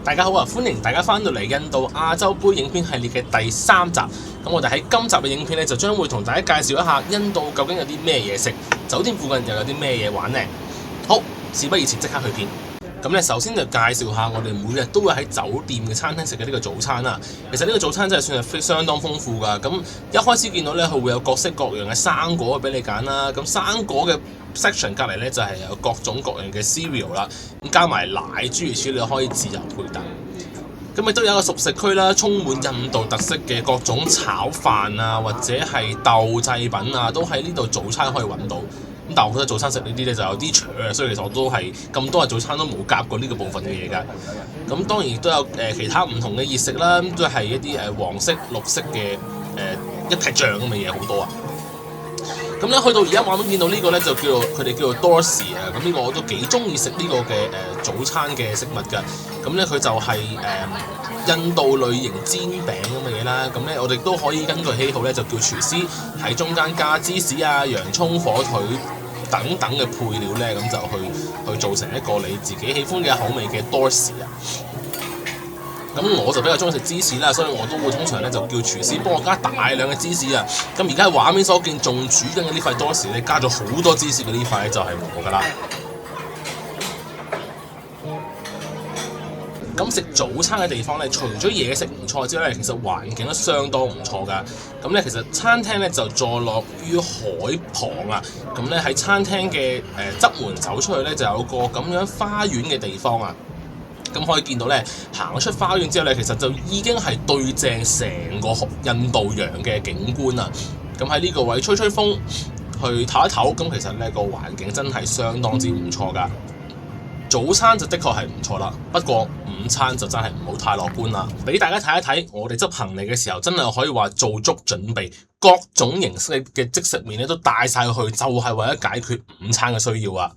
大家好啊！歡迎大家翻到嚟印度亞洲杯影片系列嘅第3集。咁我哋喺今集嘅影片咧，就將會同大家介紹一下印度究竟有啲咩嘢食，酒店附近又有啲咩嘢玩呢？好，事不宜遲，即刻去片。咁咧，首先就介紹下我哋每日都會喺酒店嘅餐廳食嘅呢個早餐啦。其實呢個早餐真係算係相當豐富㗎。咁一開始見到咧，佢會有各式各樣嘅生果俾你揀啦。咁生果嘅 section 隔離咧就係有各種各樣嘅 cereal 啦，咁加埋奶諸如此類，可以自由配搭。咁亦都有一個熟食區啦，充滿印度特色嘅各種炒飯啊，或者係豆製品啊，都喺呢度早餐可以揾到。咁但係我覺得早餐食呢啲咧就有啲長啊，所以其實我都係咁多日早餐都冇夾過呢個部分嘅嘢㗎。咁當然亦都有其他唔同嘅熱食啦，都係一啲黃色、綠色嘅一劈醬咁嘅嘢好多啊。咁咧去到而家畫面見到呢個咧就佢哋叫做 Dosi 啊，咁呢個我都幾中意食呢個嘅早餐嘅食物㗎。咁咧佢就係印度類型煎餅咁嘅嘢啦。咁咧我哋都可以根據喜好咧就叫廚師喺中間加芝士啊、洋葱、火腿等等嘅配料咧，咁就去做成一個你自己喜歡嘅口味嘅 Dosi 啊。咁我就比較中意食芝士啦，所以我都會通常咧就叫廚師幫我加大量嘅芝士啊。咁而家喺畫面所見仲煮緊嘅呢塊多士咧，加咗好多芝士嘅呢塊就係我㗎啦。咁食早餐嘅地方咧，除咗嘢食唔錯之外咧，其實環境都相當唔錯㗎。咁咧其實餐廳咧就坐落於海旁啊。咁咧喺餐廳嘅側門走出去咧就有個咁樣花園嘅地方啊。咁可以見到咧，行咗出花園之後咧，其實就已經係對正成個印度洋嘅景觀啦。咁喺呢個位吹吹風，去唞一唞，咁其實呢個環境真係相當之唔錯㗎。早餐就的確係唔錯啦，不過午餐就真係唔好太樂觀啦。俾大家睇一睇，我哋執行李嘅時候，真係可以話做足準備，各種形式嘅即食麵咧都帶晒去，就係為咗解決午餐嘅需要啊。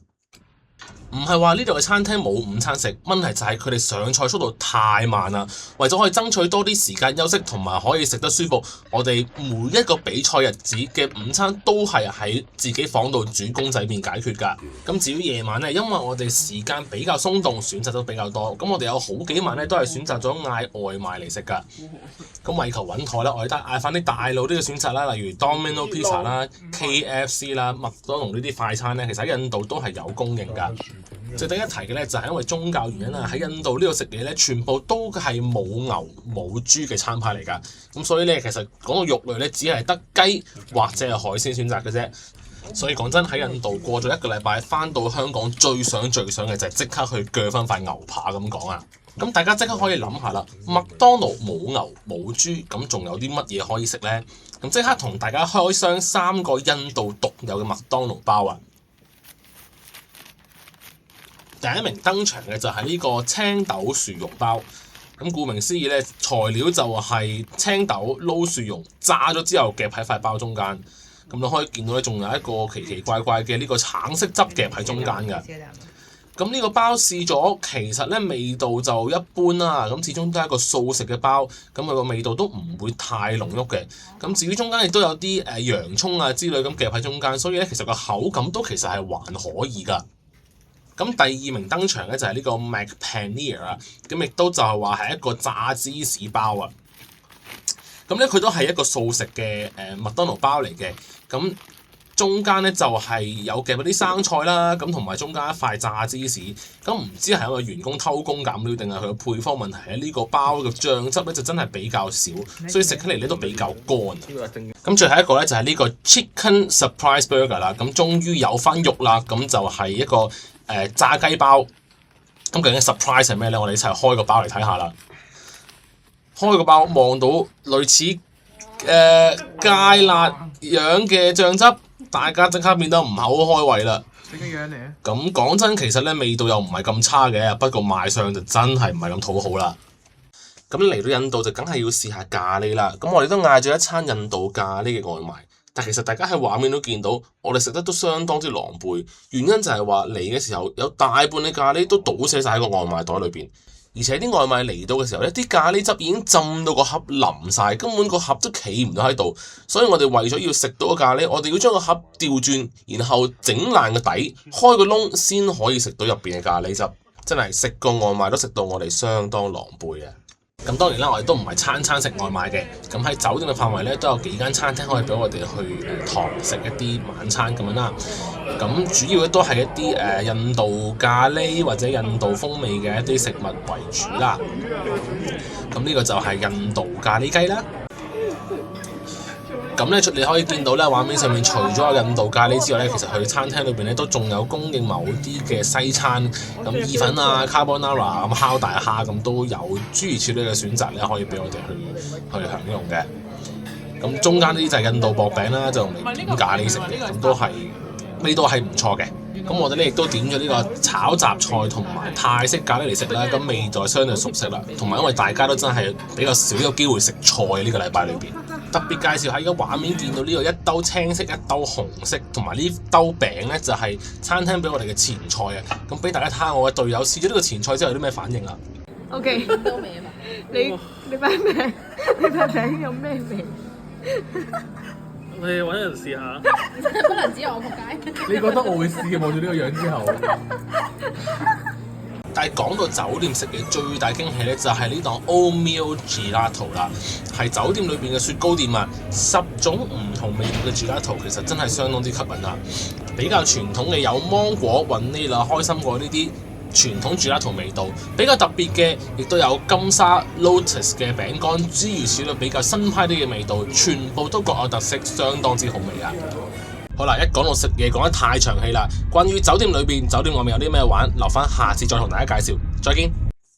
唔係話呢度嘅餐廳冇午餐食，問題就係佢哋上菜速度太慢啦。為咗可以爭取多啲時間休息同埋可以食得舒服，我哋每一個比賽日子嘅午餐都係喺自己房度煮公仔麵解決㗎。咁至於夜晚呢，因為我哋時間比較鬆動，選擇都比較多，咁我哋有好幾晚呢都係選擇咗嗌外賣嚟食㗎。咁為求穩妥啦，我哋都嗌翻啲大路啲嘅選擇啦，例如 Domino Pizza 啦、KFC 啦、麥當勞呢啲快餐呢，其實喺印度都係有供應㗎。值得一提嘅咧，就係因為宗教原因啦，喺印度呢度食嘢咧，全部都係冇牛冇豬嘅餐牌嚟㗎。咁所以咧，其實講到肉類咧，只係得雞或者係海鮮選擇嘅啫。所以講真，喺印度過咗1個禮拜，翻到香港最想嘅就係即刻去鋸翻塊牛扒咁講啊！咁大家即刻可以諗下啦，麥當勞冇牛冇豬，咁仲有啲乜嘢可以食呢？咁即刻同大家開箱3個印度獨有嘅麥當勞包啊！第一名登場嘅就係呢個青豆薯蓉包。咁顧名思義咧，材料就係青豆撈薯蓉，炸咗之後夾喺塊包中間。咁你可以見到咧，仲有一個奇奇怪怪嘅呢個橙色汁夾喺中間嘅。咁呢個包試咗，其實咧味道就一般啦。咁始終都係一個素食嘅包，咁佢個味道都唔會太濃郁嘅。咁至於中間亦都有啲洋葱啊之類咁夾喺中間，所以咧其實個口感都其實係還可以㗎。咁第二名登場咧就係呢個 Mac Paneer 啊，咁亦都就係話係一個炸芝士包啊。咁咧佢都係一個素食嘅麥當勞包嚟嘅。咁中間咧就係有夾嗰啲生菜啦，咁同埋中間一塊炸芝士。咁唔知係因為員工偷工減料定係佢嘅配方問題咧？呢個包嘅醬汁咧就真係比較少，所以食起嚟咧都比較乾。咁最後一個咧就係呢個 Chicken Surprise Burger 啦。咁終於有翻肉啦，咁就係一個炸雞包。咁究竟 surprise 係咩咧？我哋一齊開個包嚟睇下啦。開個包望到類似芥辣樣嘅醬汁，大家即刻變得唔係好開胃啦。食嘅樣嚟啊！咁講真，其實咧味道又唔係咁差嘅，不過賣相就真係唔係咁討好啦。咁嚟到印度就梗係要試下咖喱啦。咁我哋都嗌咗一餐印度咖喱嘅外賣。但其實大家喺畫面都見到，我哋食得都相當之狼狽。原因就係話嚟嘅時候有大半嘅咖喱都倒瀉晒喺個外賣袋裏邊，而且啲外賣嚟到嘅時候咧，啲咖喱汁已經浸到個盒淋晒，根本個盒都企唔到喺度。所以我哋為咗要食到個咖喱，我哋要將個盒調轉，然後整爛個底，開個窿先可以食到入邊嘅咖喱汁。真係食個外賣都食到我哋相當狼狽啊！咁當然啦，我哋都唔係餐餐食外賣嘅。咁喺酒店嘅範圍咧，都有幾間餐廳可以俾我哋去堂食一啲晚餐咁樣啦。咁主要都係一啲印度咖喱或者印度風味嘅一啲食物為主啦。咁呢個就係印度咖喱雞啦。咁咧，你可以見到咧，畫面上面除咗有印度咖喱之外咧，其實佢餐廳裏邊咧都仲有供應某啲嘅西餐，咁意粉啊、carbonara 咁烤大蝦咁都有諸如此類嘅選擇咧，可以俾我哋去享用嘅。咁中間呢啲就係印度薄餅啦，就用嚟點咖喱食嘅，咁都係味道係唔錯嘅。咁我哋咧亦都點咗呢個炒雜菜同埋泰式咖喱嚟食啦，咁味道相對熟悉啦，同埋因為大家都真係比較少有機會食菜呢個禮拜裏邊。特別介紹下而家畫面見到呢個一兜青色、一兜紅色，同埋呢兜餅呢，就係餐廳俾我哋嘅前菜啊！咁俾大家睇下我嘅隊友試咗呢個前菜之後有啲咩反應啦。OK，都味啊嘛！你塊餅，你塊餅有咩味？你揾人試下。不能指我仆街。你覺得我會試嘅？望住呢個樣之後。但係講到酒店食嘅最大驚喜咧，就係呢檔 Old Meal Gelato 啦，係酒店裏邊嘅雪糕店啊，10種唔同味道嘅 Gelato 其實真係相當之吸引啦。比較傳統嘅有芒果、雲呢拿、開心果呢啲傳統 Gelato 味道，比較特別嘅亦都有金沙 Lotus 嘅餅乾，諸如此類比較新派啲嘅味道，全部都各有特色，相當之好味啊！好啦，一講到食嘢講得太長氣啦。關於酒店裏邊、酒店外面有啲咩玩，留翻下次再同大家介紹。再見。